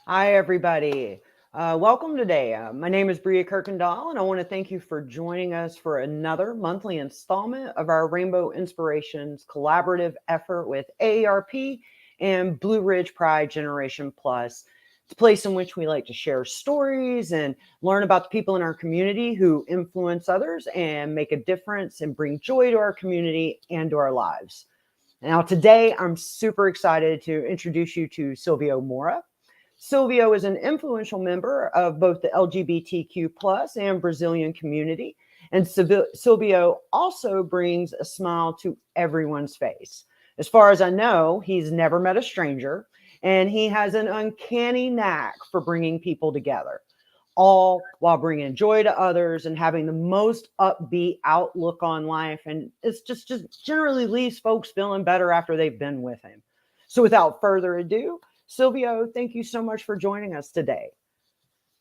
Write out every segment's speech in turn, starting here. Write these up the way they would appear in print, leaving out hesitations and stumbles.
Hi, everybody. Welcome today. My name is Bria Kirkendall, and I want to thank you for joining us for another monthly installment of our Rainbow Inspirations collaborative effort with AARP and Blue Ridge Pride Generation Plus. It's a place in which we like to share stories and learn about the people in our community who influence others and make a difference and bring joy to our community and to our lives. Now, today, I'm super excited to introduce you to Silvio Moura. Silvio is an influential member of both the LGBTQ plus and Brazilian community. And Silvio also brings a smile to everyone's face. As far as I know, he's never met a stranger, and he has an uncanny knack for bringing people together, all while bringing joy to others and having the most upbeat outlook on life. And it's just generally leaves folks feeling better after they've been with him. So without further ado, Silvio, thank you so much for joining us today.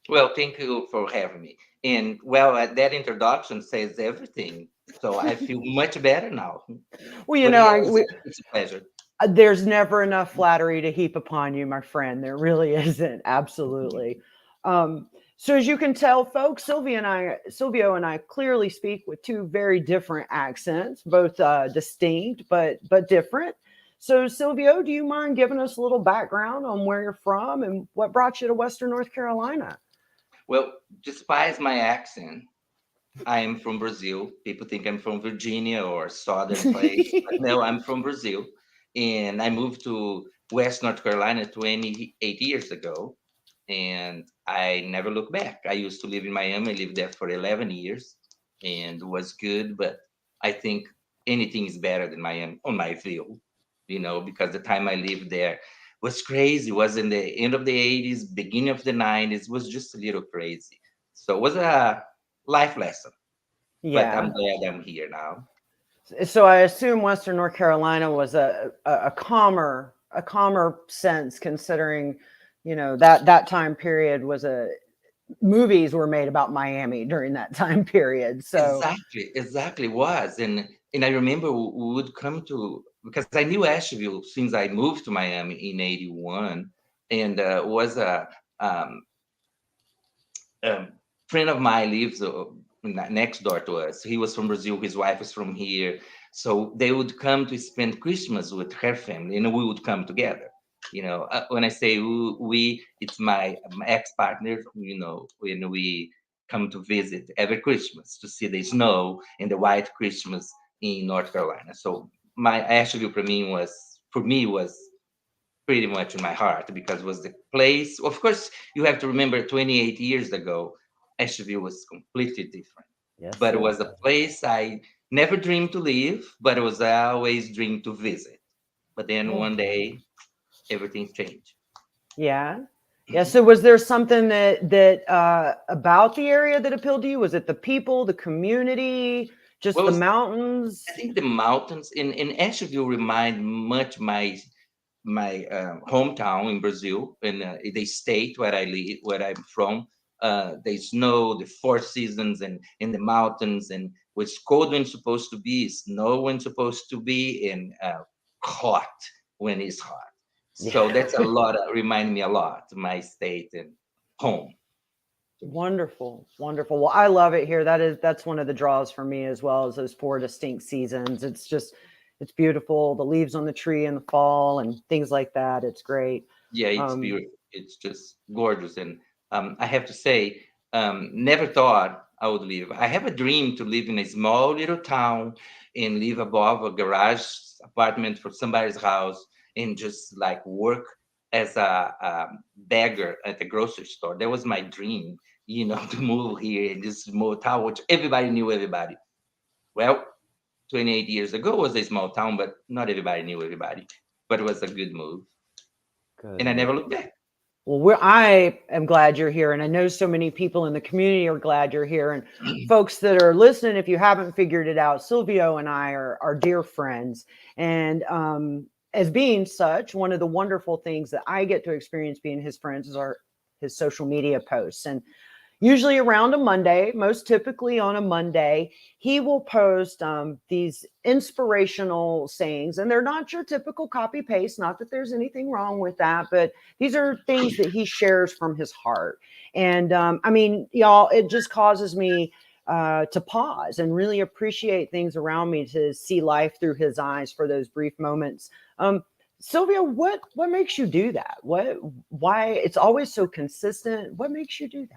Well, thank you for having me. And that introduction says everything. So I feel much better now. Well, But yeah, it's a pleasure. there's never enough flattery to heap upon you, my friend. There really isn't. Absolutely. So as you can tell, folks, Silvio and I clearly speak with two very different accents, both distinct but different. So, Silvio, do you mind giving us a little background on where you're from and what brought you to Western North Carolina? Well, despite my accent, I am from Brazil. People think I'm from Virginia or southern place, but no, I'm from Brazil. And I moved to West North Carolina 28 years ago, and I never looked back. I used to live in Miami. I lived there for 11 years and was good, but I think anything is better than Miami on my view, because the time I lived there was crazy. It was in the end of the 80s, beginning of the 90s, was just a little crazy. So it was a life lesson, but I'm Yeah. glad I'm here now. So I assume Western North Carolina was a calmer sense, considering that time period was a movies were made about Miami during that time period. So Exactly was. And I remember we would come to, because I knew Asheville since I moved to Miami in 81, and was um, a friend of mine lives next door to us. He was from Brazil, his wife was from here. So they would come to spend Christmas with her family, and we would come together. When I say we, it's my ex-partner, when we come to visit every Christmas to see the snow and the white Christmas in North Carolina. So my Asheville for me was pretty much in my heart because it was the place. Of course, you have to remember 28 years ago, Asheville was completely different. yes, But it it was a place I never dreamed to live, but it was I always dreamed to visit. But then was. one day, everything changed. Yeah. Yeah. So was there something that about the area that appealed to you? Was it the people, the community, just the Well, I mountains? think the mountains in Asheville remind much my hometown in Brazil, in the state where I live, where I'm from. The snow, the four seasons, and in the mountains, and it's cold when it's supposed to be, snow when it's supposed to be, and hot when it's hot. Yeah. So that's a lot. Remind me a lot my state and home to me. Wonderful. Wonderful. Well, I love it here. That's one of the draws for me as well as those four distinct seasons. It's beautiful. The leaves on the tree in the fall and things like that. It's great. Yeah, it's Um, beautiful. It's just gorgeous. And I have to say, never thought I would live. I have a dream to live in a small little town and live above a garage apartment for somebody's house and just like work as a beggar at the grocery store. That was my dream, to move here in this small town, which everybody knew everybody. Well, 28 years ago was a small town, but not everybody knew everybody. But it was a good move. And I good. never looked back. Well, I am glad you're here, and I know so many people in the community are glad you're here. And folks that are listening, if you haven't figured it out, Silvio and I are dear friends, and as being such, one of the wonderful things that I get to experience being his friends is his social media posts. And usually around a Monday, most typically on a Monday, he will post these inspirational sayings. And they're not your typical copy paste, not that there's anything wrong with that, but these are things that he shares from his heart. And I mean, y'all, it just causes me to pause and really appreciate things around me, to see life through his eyes for those brief moments. Sylvia, what makes you do that? Why it's always so consistent? What makes you do that?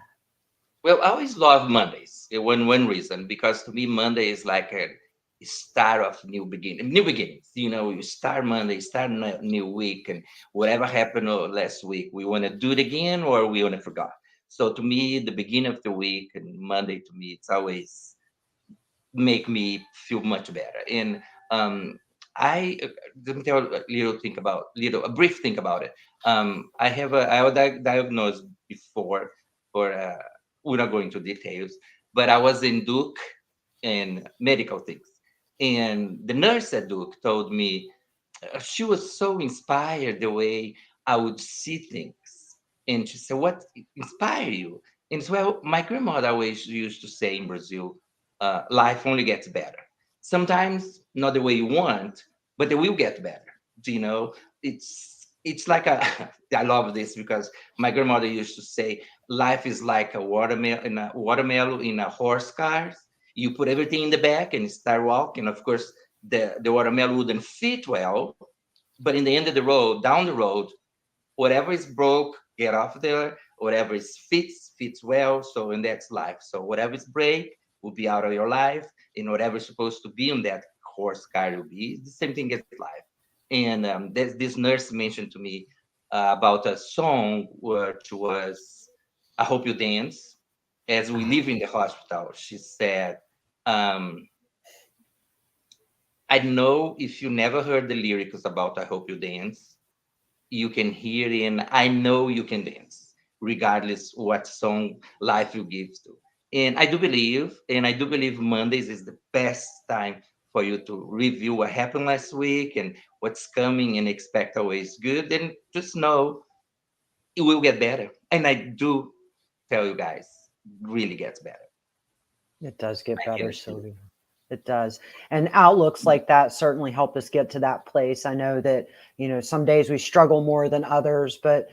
Well, I always love Mondays. One reason, because to me Monday is like a start of new beginnings. You know, you start Monday, start a new week, and whatever happened last week, we want to do it again or we want to forget. So to me, the beginning of the week and Monday to me, it's always make me feel much better. And I let me tell a brief thing about it. I was diagnosed before, for we're not going into details, but I was in Duke and medical things, and the nurse at Duke told me she was so inspired the way I would see things. And she said, "What inspired you?" And it's, well, my grandmother always used to say in Brazil, life only gets better. Sometimes not the way you want, but they will get better. Do you know? It's like a I love this because my grandmother used to say, life is like a watermelon in a horse cars. You put everything in the back and start walking. Of course, the watermelon wouldn't fit well, but in the end of the road, down the road, whatever is broke, get off there. Whatever is fits well. So, and that's life. So whatever is break will be out of your life, and whatever is supposed to be on that horse car will be the same thing as life. And this nurse mentioned to me about a song which was "I Hope You Dance." As we Ah, live in the hospital, she said, um, "I know if you never heard the lyrics about 'I Hope You Dance,' you can hear in 'I know you can dance,' regardless what song life you give to." And I do believe Mondays is the best time for you to review what happened last week and what's coming, and expect always good. And just know it will get better. And I do tell you guys, really gets better. it does get I better, guarantee you. Sylvia. It does. And outlooks like that certainly help us get to that place. I know that, some days we struggle more than others, but,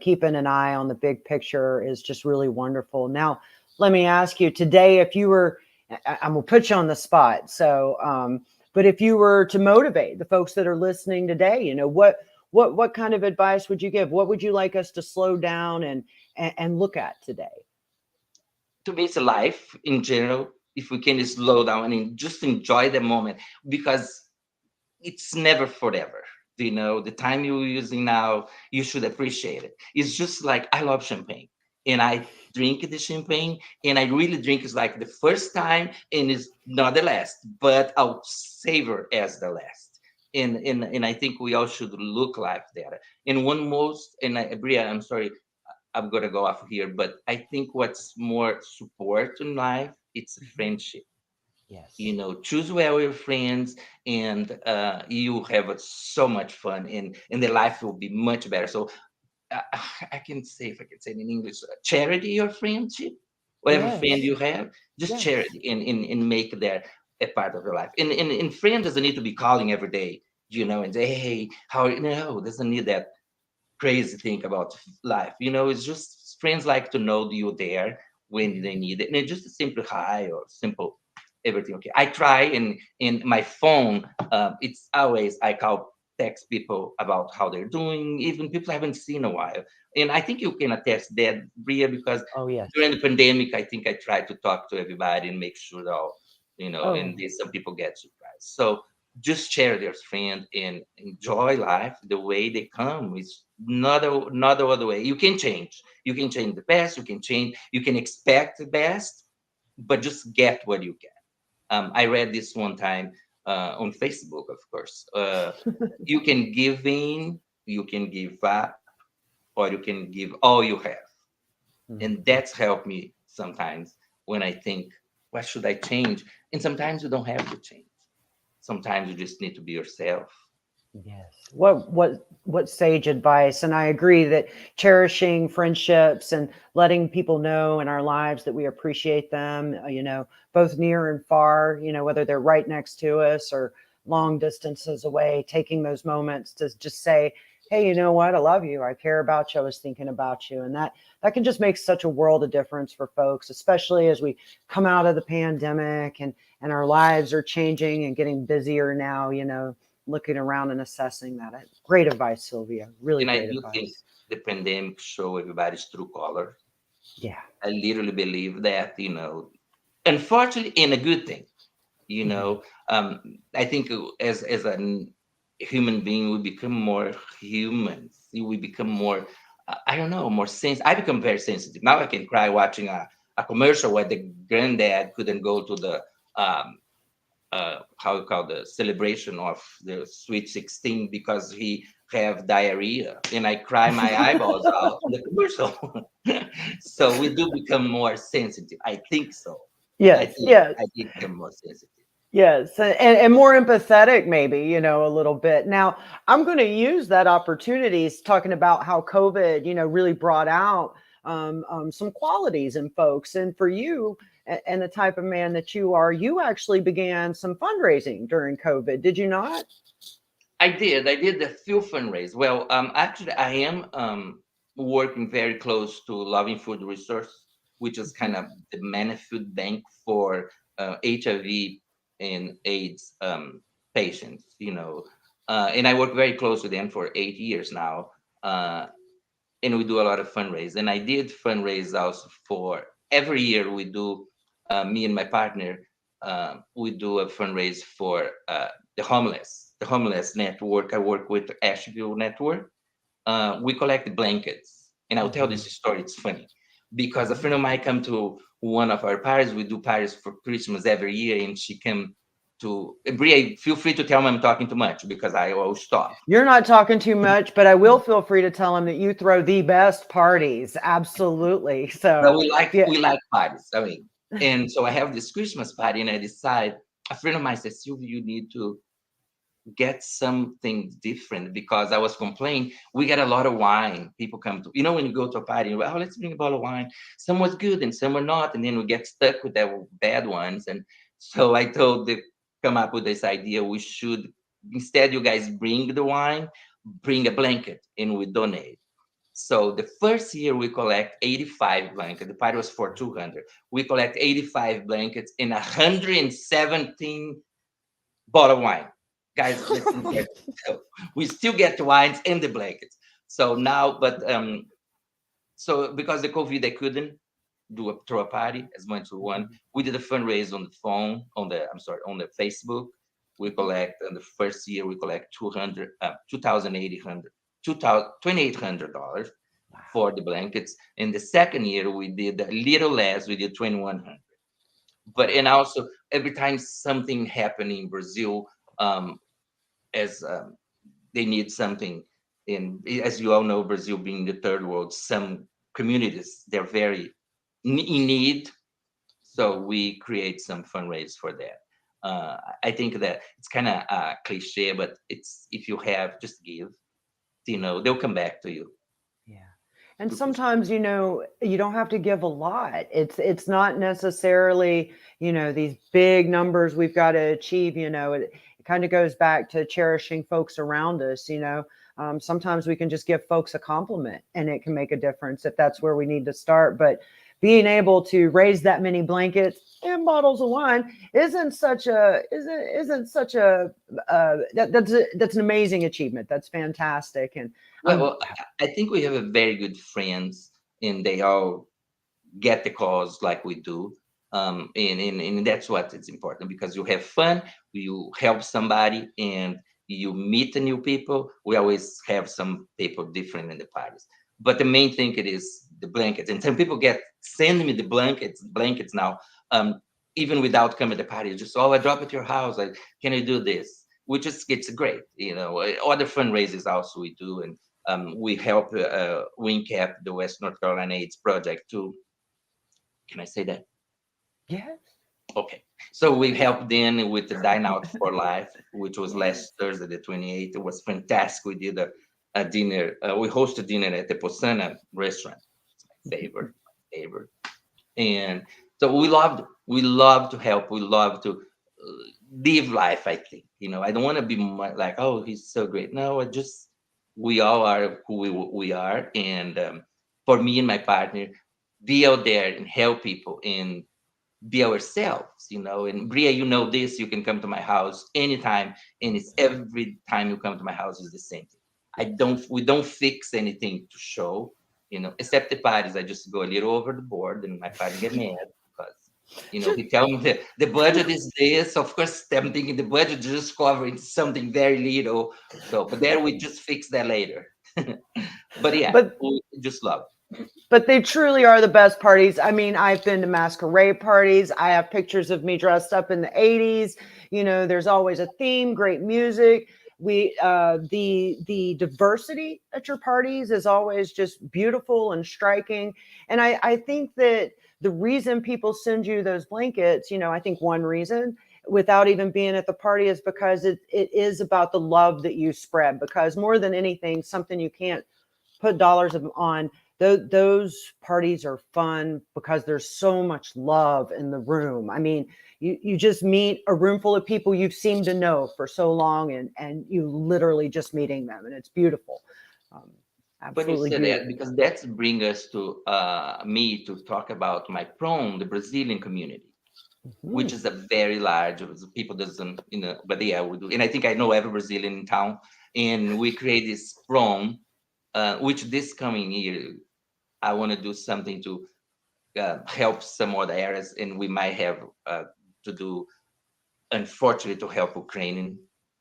keeping an eye on the big picture is just really wonderful. Now, let me ask you today, if you were, I'm going to put you on the spot. So, but if you were to motivate the folks that are listening today, what kind of advice would you give? What would you like us to slow down and look at today? To me, it's life in general. If we can slow down and just enjoy the moment, because it's never forever. The time you're using now, you should appreciate it. It's just like I love champagne, and I drink the champagne, and I really drink it's like the first time, and it's not the last, but I'll savor as the last. And I think we all should look like that. And one most, and Bria, I'm sorry, I'm gonna go off here, but I think what's more support in life, it's a Mhm. friendship. Yes. Choose well your friends, and you have so much fun, and the life will be much better. So uh, I can say, if I can say it in English, charity your friendship. Whatever friend Yes. you have, just Yes. charity, and make that a part of your life. And friend doesn't need to be calling every day, and say, hey, how are you? No, doesn't need that crazy thing about life. It's just friends like to know you're there when Mhm. they need it. And it's just a simple hi or simple everything. Okay. I try, and in my phone, it's always I call text people about how they're doing, even people I haven't seen in a while. And I think you can attest that, Bria, because Oh, during yes. the pandemic, I think I tried to talk to everybody and make sure that, and Oh, then some people get surprised. So just share their friend and enjoy life the way they come. It's not the other way. You can change. You can change the best. You can change. You can expect the best, but just get what you can. I read this one time on Facebook, of course. You can give in, you can give up, or you can give all you have. And mhm. that's helped me sometimes when I think, what should I change? And sometimes you don't have to change. Sometimes you just need to be yourself. Yes. What sage advice. And I agree that cherishing friendships and letting people know in our lives that we appreciate them, both near and far, whether they're right next to us or long distances away, taking those moments to just say, hey, you know what? I love you. I care about you. I was thinking about you. And that can just make such a world of difference for folks, especially as we come out of the pandemic and our lives are changing and getting busier now, looking around and assessing that. Great advice, Sylvia. Really And I great do think advice. the pandemic show everybody's true color. Yeah. I literally believe that, unfortunately, in a good thing. you Hmm. know I think as a human being, we become more human. We become more, I don't know, more I become very sensitive now. I can cry watching a commercial where the granddad couldn't go to the um how you call the celebration of the sweet 16 because he have diarrhea, and I cry my eyeballs out in the commercial. So we do become more sensitive, I think so. i Yes, think yes. i did become more sensitive. Yes, and more empathetic, maybe, a little bit. Now, I'm going to use that opportunity, talking about how COVID, really brought out some qualities in folks. And for you, and the type of man that you are, you actually began some fundraising during COVID, did you not? I did a few fundraise. Well, actually, I am working very close to Loving Food Resource, which is kind Mhm. of the main food bank for HIV and AIDS patients. And I work very close with them for 8 years now, uh, and we do a lot of fundraise. And I did fundraise also for every year we do. Me and my partner, we do a fundraise for the homeless network. I work with the Asheville network. We collect blankets, and I'll tell Mhm. this story. It's funny because a Mhm. friend of mine come to one of our parties. We do parties for Christmas every year, and she came to Bria. Feel free to tell me I'm talking too much because I always stop. You're not talking too much, but I will feel free to tell him that you throw the best parties. Absolutely. Well, So, we like yeah. we like parties. I mean, and so I have this Christmas party, and I decide, a friend of mine says, Silvio, you need to get something different because I was complaining. We get a lot of wine. People come to, when you go to a party, oh, let's bring a bottle of wine. Some was good and some were not, and then we get stuck with the bad ones. And so I told the come up with this idea. We should, instead, you guys bring the wine, bring a blanket, and we donate. So the first year we collect 85 blankets. The party was for 200. We collect 85 blankets and 117 bottle of wine. Guys, that's incredible. So we still get the wines and the blankets. So now, but so because the COVID, they couldn't throw a party as much as we want. We did a fundraise on the phone, on the Facebook. We collect in the first year we collect 200, $2,800 for the blankets. In the second year we did a little less. We did 2,100. But and Wow. also every time something happened in Brazil, um, as they need something, in as you all know, Brazil being the third world, some communities they're very in need, so we create some fundraise for that. I think that it's kind of cliche, but it's, if you have, just give, they'll come back to you. Yeah. And sometimes, you don't have to give a lot. It's not necessarily, these big numbers we've got to achieve, it kind of goes back to cherishing folks around us, sometimes we can just give folks a compliment and it can make a difference if that's where we need to start. But being able to raise that many blankets and bottles of wine isn't such a that's an amazing achievement. That's fantastic. And I'm Well, I think we have a very good friends, and they all get the cause like we do. And that's what is important, because you have fun, you help somebody, and you meet the new people. We always have some people different in the parties, but the main thing it is the blankets. And some people get send me the blankets now, um, even without coming to the party. Just, oh, I drop at your house. Like, can you do this? Which is it's great. Other fundraisers also we do, and we help WINCAP, the West North Carolina AIDS Project, to, can I say that? yes. Okay. So we helped then with the Dine Out for Life, which was Yes. last Thursday, the 28th. It was fantastic. We did a dinner. We hosted dinner at the Posana restaurant. It's my favorite, my favorite. And so we love to help. We love to live life. I think, I don't want to be like, oh, he's so great. No, we all are who we are. And for me and my partner, be out there and help people and be ourselves, and Bria, this, you can come to my house anytime, and it's every time you come to my house is the same thing. We don't fix anything to show, except the parties. I just go a little over the board and my partner get mad because he tell me the budget is this. Of course, I'm thinking the budget just covering something very little. So but there we just fix that later. But yeah, But we just love but they truly are the best parties. I mean, I've been to masquerade parties. I have pictures of me dressed up in the 80s. There's always a theme, great music. The diversity at your parties is always just beautiful and striking. And I think that the reason people send you those blankets, I think one reason without even being at the party is because it is about the love that you spread, because more than anything, something you can't put dollars on. Those parties are fun because there's so much love in the room. I mean, you just meet a room full of people you've seemed to know for so long, and you literally just meeting them, and it's beautiful. um, When you Absolutely say that, beautiful. because that's bring us to me to talk about my prom, the Brazilian community, which Mhm. is a very large. People doesn't, but yeah, we do. And I think I know every Brazilian in town. And we create this prom, which this coming year I want to do something to help some other areas, and we might have to do, unfortunately, to help Ukrainian,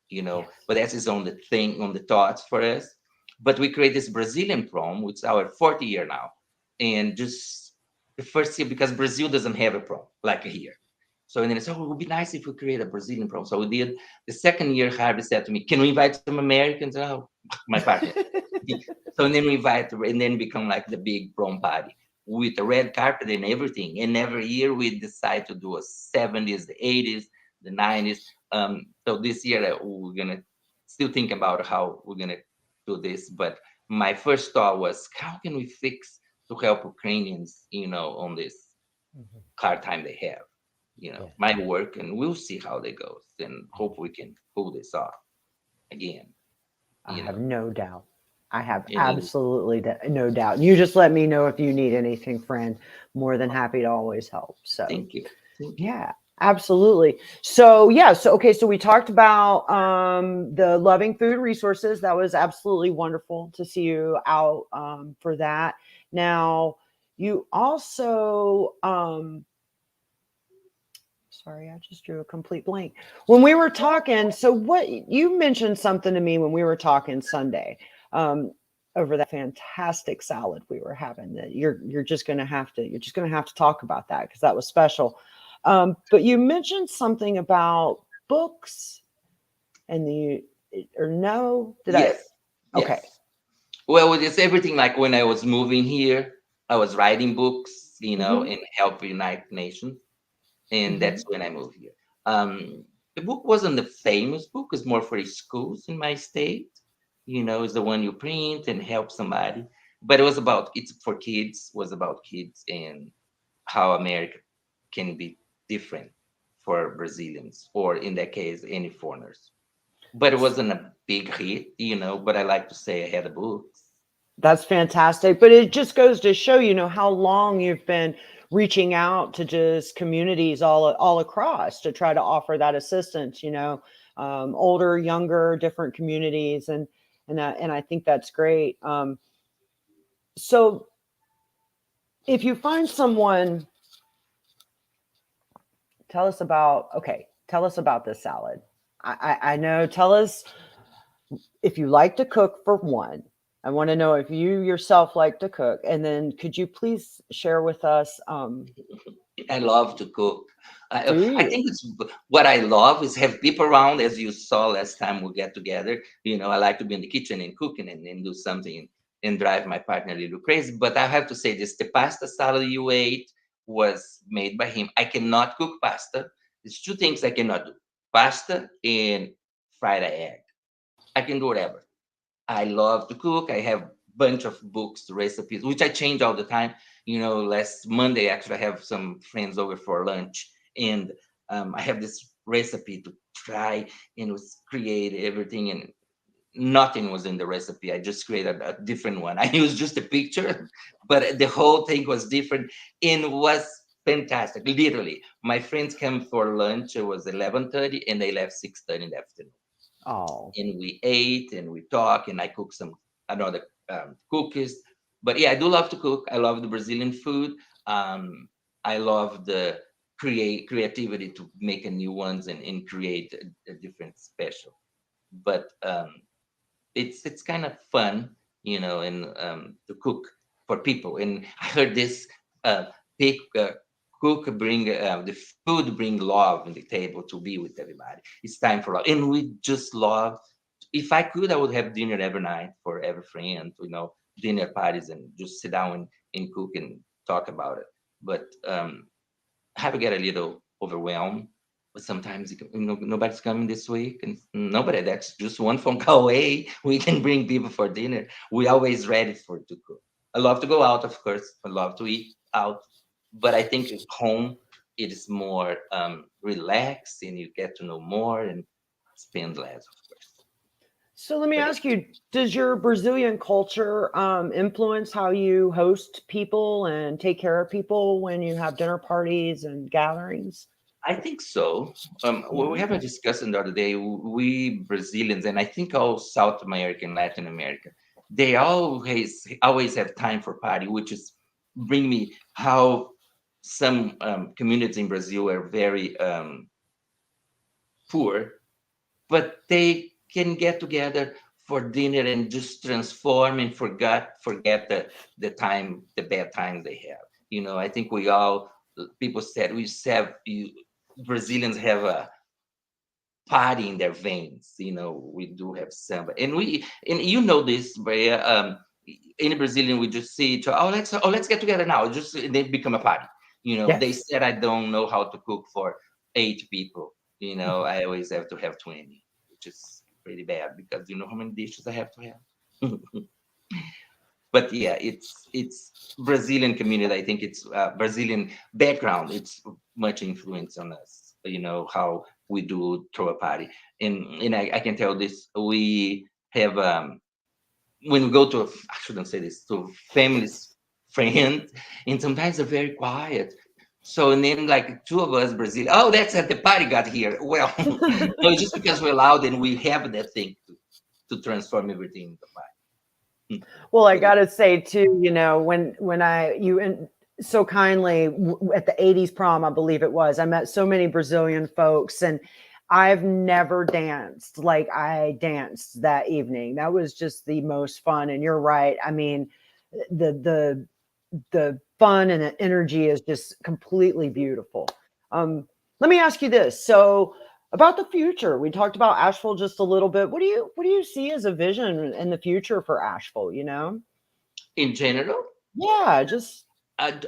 Yes. but that is on the thing, on the thoughts for us. But we create this Brazilian prom, which is our 40th year now. And just the first year, because Brazil doesn't have a prom like here. So and then it's, oh, it would be nice if we create a Brazilian prom. So we did. The second year, Harvey said to me, can we invite some Americans? Oh, my partner. So and then we invite, and then become like the big prom party with the red carpet and everything. And every year we decide to do a 70s, the 80s, the 90s. So this year we're gonna still think about how we're gonna do this. But my first thought was, how can we fix to help Ukrainians, on this Mhm. hard time they have? Yes. My work, and we'll see how that goes, and hope we can pull this off again. I You have know, no doubt. I have and absolutely no doubt. You just let me know if you need anything, friend. More than happy to always help. So, thank you, thank you. yeah, absolutely. So, yeah, so okay, so we talked about the Loving Food Resources. That was absolutely wonderful to see you out for that. Now, you also sorry, I just drew a complete blank. When we were talking, so what you mentioned something to me when we were talking Sunday, um, over that fantastic salad we were having, that you're just gonna have to talk about that because that was special. But you mentioned something about books and the or no, did I? Yes, Okay. yes. Well, it's everything. Like when I was moving here, I was writing books, Hmm. and help United Nations, and Hmm. that's when I moved here. The book wasn't the famous book; it's more for schools in my state. It's the one you print and help somebody. But it's for kids. Was about kids and how America can be different for Brazilians, or in that case, any foreigners. But it wasn't a big hit, But I like to say I had a book. That's fantastic. But it just goes to show, how long you've been reaching out to just communities all across to try to offer that assistance, older, younger, different communities. And I think that's great. So if you find someone, tell us about this salad. I know, tell us if you like to cook for one. I want to know if you yourself like to cook. And then could you please share with us, I love to cook. do I you? think what I love is have people around, as you saw last time we get together. I like to be in the kitchen and cooking and do something and drive my partner a little crazy. But I have to say this: the pasta salad you ate was made by him. I cannot cook pasta. There's two things I cannot do: pasta and fried egg. I can do whatever. I love to cook. I have bunch of books, recipes, which I change all the time. Last Monday, actually, I have some friends over for lunch, and I have this recipe to try and was create everything, and nothing was in the recipe. I just created a different one. I used just a picture, but the whole thing was different and was fantastic. Literally, my friends came for lunch. It was 11:30, and they left 6:30 in the afternoon, Oh, and we ate and we talked, and I cooked some another cookies. But yeah, I do love to cook. I love the Brazilian food. um, I love the creativity to make a new ones, and create a different special. But it's kind of fun, and to cook for people. And I heard this big cook bring the food bring love in the table to be with everybody. It's time for love, and we just love. If I could, I would have dinner every night for every friend, dinner parties, and just sit down and cook and talk about it. But I have to get a little overwhelmed. But sometimes nobody's coming this week, and nobody. That's just one phone call away. We can bring people for dinner. We always ready for to cook. I love to go out, of course. I love to eat out, but I think at home it is more relaxed, and you get to know more and spend less, of course. so let me But ask you, does your Brazilian culture influence how you host people and take care of people when you have dinner parties and gatherings? I think so. We Yeah. haven't discussed the other day. We Brazilians, and I think all South America and Latin America, they always have time for party, which is bring me how some communities in Brazil are very poor, but they can get together for dinner and just transform and forget the time, the bad times they have. I think we all people said we have you, Brazilians have a party in their veins. We do have samba, and this, Brea. In Brazilian, we just see each other. Oh, let's get together now. Just they become a party. They Yes. said I don't know how to cook for 8 people. I always have to have 20, which is pretty bad because you know how many dishes I have to have. But yeah, it's Brazilian community. I think it's Brazilian background. It's much influence on us. How we do throw a party, and I can tell this. We have when we go to I shouldn't say this, to families, friends, and sometimes they're very quiet. So and then like two of us Brazil. Oh, that's at the party got here. Well, no, it's just because we're loud and we have that thing to transform everything into party. Well, I But yeah. got to say too, when so kindly at the 80s prom, I believe it was, I met so many Brazilian folks, and I've never danced like I danced that evening. That was just the most fun. And you're right. I mean, the the fun and the energy is just completely beautiful. Let me ask you this. So about the future, we talked about Asheville just a little bit. What do you see as a vision in the future for Asheville? In general, Yeah, just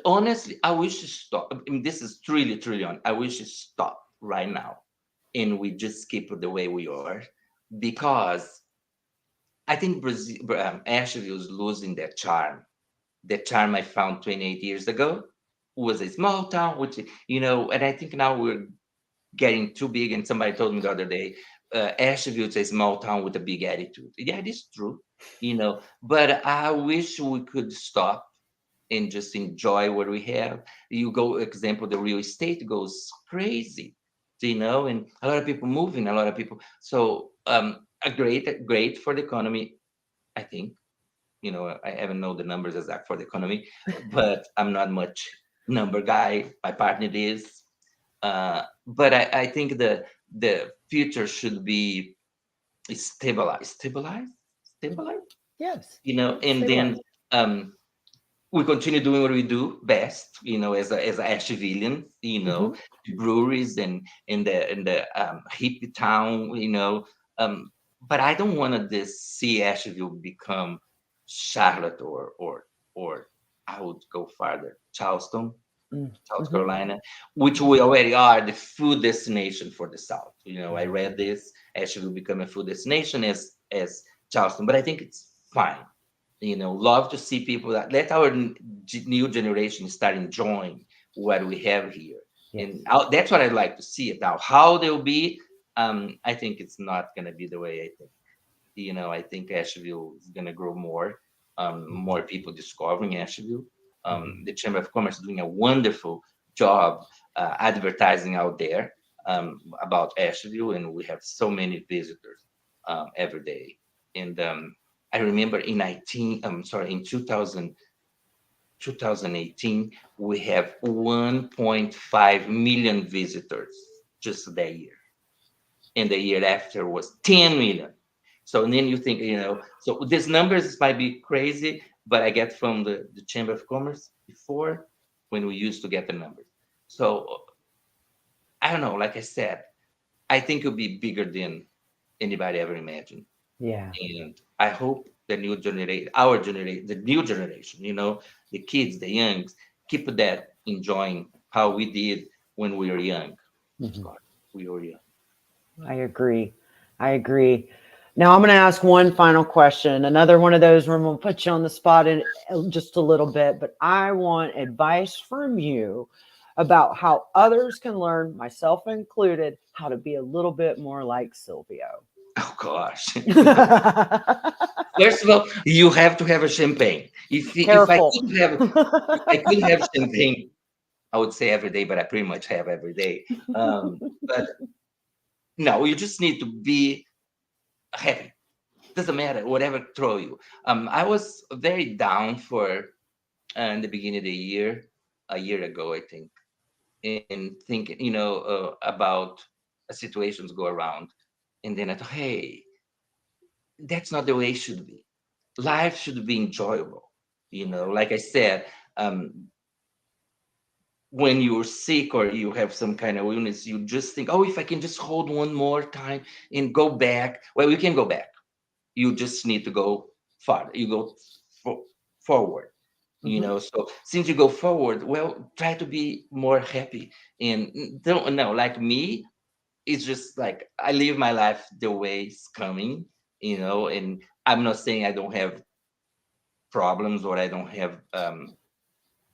honestly, I wish to stop. I mean, this is truly, truly on. I wish to stop right now, and we just keep it the way we are, because I think Brazil, Asheville is losing their charm. The charm I found 28 years ago was a small town, which and I think now we're getting too big. And somebody told me the other day, Asheville is a small town with a big attitude. Yeah, it is true, But I wish we could stop and just enjoy what we have. You go, example, the real estate goes crazy, and a lot of people moving, a lot of people. So a great for the economy, I think. I haven't know the numbers exact for the economy, but I'm not much number guy. My partner is. But I think the future should be stabilize, yes, and then stabilize. um, we continue doing what we do best, as a Ashevillean, Hmm. the breweries and in the hippie town, but I don't want to this see Asheville become Charlotte or I would go farther, Charleston. South Mm-hmm. Carolina, which we already are the food destination for the South. I Yeah. read this. Asheville will become a food destination as Charleston, but I think it's fine. Love to see people that let our new generation start enjoying what we have here, Yes. and that's what I'd like to see it now. How they'll be, I think it's not going to be the way I think. I think Asheville is going to grow more, Mm-hmm. more people discovering Asheville. Mm-hmm. The Chamber of Commerce is doing a wonderful job advertising out there about Asheville, and we have so many visitors every day. And I remember in 2018, we have 1.5 million visitors just that year, and the year after was 10 million. So and then you think, so these numbers might be crazy, but I get from the Chamber of Commerce before, when we used to get the numbers. So I don't know, like I said, I think it'll be bigger than anybody ever imagined. Yeah. And I hope our generation, the new generation, the kids, the youngs, keep that enjoying how we did when we were young. Mm-hmm. God, we were young. I agree. I agree. Now I'm going to ask one final question. Another one of those where I'm going to put you on the spot in just a little bit, but I want advice from you about how others can learn, myself included, how to be a little bit more like Silvio. Oh gosh. First of all, you have to have a champagne. Careful. If I could have champagne, I would say every day, but I pretty much have every day. But no, you just need to be happy. Doesn't matter, whatever throw you. I was very down for in the beginning of the year, a year ago, I think, and thinking, about situations go around, and then I thought, hey, that's not the way it should be. Life should be enjoyable. Like I said, um, when you're sick or you have some kind of illness, you just think, oh, if I can just hold one more time and go back. Well, we can go back. You just need to go farther. You go forward. Mhm. So since you go forward, well, try to be more happy and don't know. Like me, it's just like I live my life the way it's coming. And I'm not saying I don't have problems or I don't have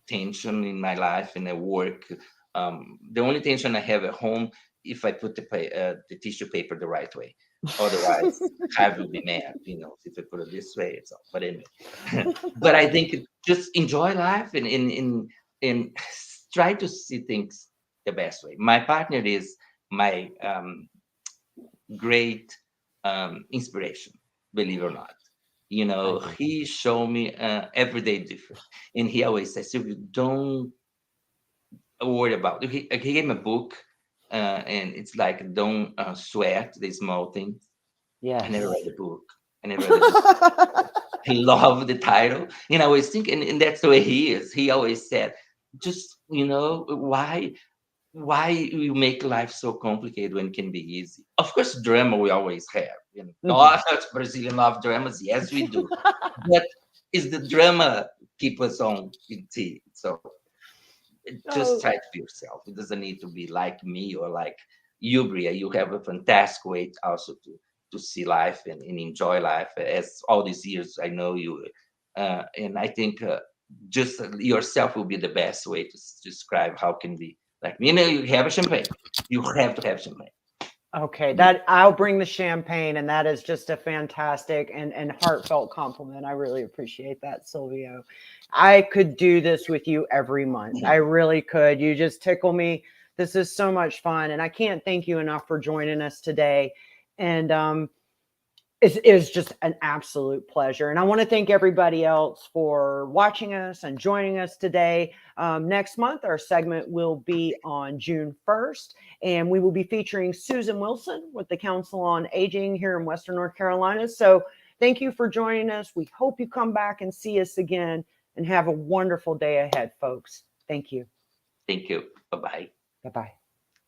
tension in my life and at work. The only tension I have at home if I put the tissue paper the right way. Otherwise, I will be mad. If I put it this way, it's all. But anyway, but I think just enjoy life and try to see things the best way. My partner is my great inspiration, believe it or not. I do. He showed me every day different. And he always says, Silvio, don't worry about it. He gave me a book, and it's like, don't sweat the small things. I never read Yes. the book. I never read the book. I love the title. And I always think, and that's the way he is. He always said, just, why you make life so complicated when it can be easy? Of course, drama we always have. Mhm. Brazilian love dramas. Yes, we do. But is the drama keep us on in tea? So just Oh, try to be yourself. It doesn't need to be like me or like you, Bria. You have a fantastic way also to see life and enjoy life. As all these years, I know you, and I think just yourself will be the best way to describe how can be like me. You have a champagne. You have to have champagne. okay. That I'll bring the champagne, and that is just a fantastic and heartfelt compliment. I really appreciate that, Silvio. I could do this with you every month. I really could. You just tickle me. This is so much fun, and I can't thank you enough for joining us today. And is just an absolute pleasure. And I want to thank everybody else for watching us and joining us today. Next month, our segment will be on June 1st, and we will be featuring Susan Wilson with the Council on Aging here in Western North Carolina. So thank you for joining us. We hope you come back and see us again, and have a wonderful day ahead, folks. Thank you. Thank you. Bye bye. Bye bye.